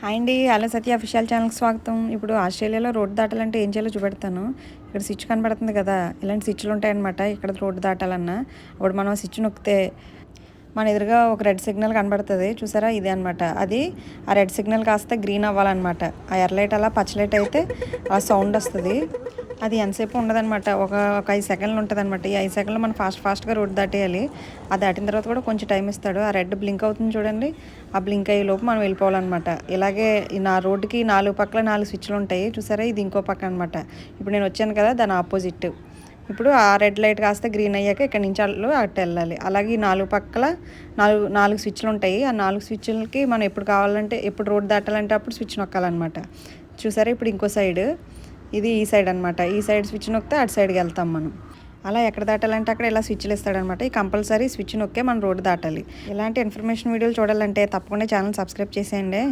Hi అండి, hello సత్య official ఛానల్కి స్వాగతం. ఇప్పుడు ఆస్ట్రేలియాలో రోడ్డు దాటాలంటే ఏం చేయాలో చూపెడతాను. ఇక్కడ స్విచ్ కనబడుతుంది కదా, ఇలాంటి స్విచ్లు ఉంటాయన్నమాట. ఇక్కడ రోడ్డు దాటాలన్నా అప్పుడు మనం స్విచ్ నొక్కితే మన ఎదురుగా ఒక రెడ్ సిగ్నల్ కనబడుతుంది చూసారా, ఇదే అనమాట. అది ఆ రెడ్ సిగ్నల్ కాస్త గ్రీన్ అవ్వాలన్నమాట. ఆ ఎర్ర లైట్ అలా పచ్చ లైట్ అయితే ఆ సౌండ్ వస్తుంది. అది ఎంతసేపు ఉండదన్నమాట, ఒక 5 సెకండ్లు ఉంటుంది అనమాట. ఈ 5 సెకండ్లు మనం ఫాస్ట్గా రోడ్డు దాటేయాలి. అది దాటిన తర్వాత కూడా కొంచెం టైం ఇస్తాడు. ఆ రెడ్ బ్లింక్ అవుతుంది చూడండి, ఆ బ్లింక్ అయ్యే లోపు మనం వెళ్ళిపోవాలన్నమాట. ఇలాగే నా రోడ్డుకి 4 పక్కల 4 స్విచ్లు ఉంటాయి చూసారా, ఇది ఇంకో పక్క అనమాట. ఇప్పుడు నేను వచ్చాను కదా, దాని ఆపోజిట్. ఇప్పుడు ఆ రెడ్ లైట్ కాస్త గ్రీన్ అయ్యాక ఇక్కడ నుంచి అటు వెళ్ళాలి. అలాగే ఈ 4 పక్కల 4 స్విచ్లు ఉంటాయి. ఆ 4 స్విచ్లకి మనం ఎప్పుడు కావాలంటే, ఎప్పుడు రోడ్ దాటాలంటే అప్పుడు స్విచ్ నొక్కాలన్నమాట. చూసారా, ఇప్పుడు ఇంకో సైడ్, ఇది ఈ సైడ్ అనమాట. ఈ సైడ్ స్విచ్ నొక్కితే అటు సైడ్కి వెళ్తాం మనం. అలా ఎక్కడ దాటాలంటే అక్కడ ఇలా స్విచ్లు ఇస్తాడనమాట. ఈ కంపల్సరీ స్విచ్ నొక్కే మనం రోడ్డు దాటాలి. ఇలాంటి ఇన్ఫర్మేషన్ వీడియోలు చూడాలంటే తప్పకుండా ఛానల్ సబ్స్క్రైబ్ చేసేయండి.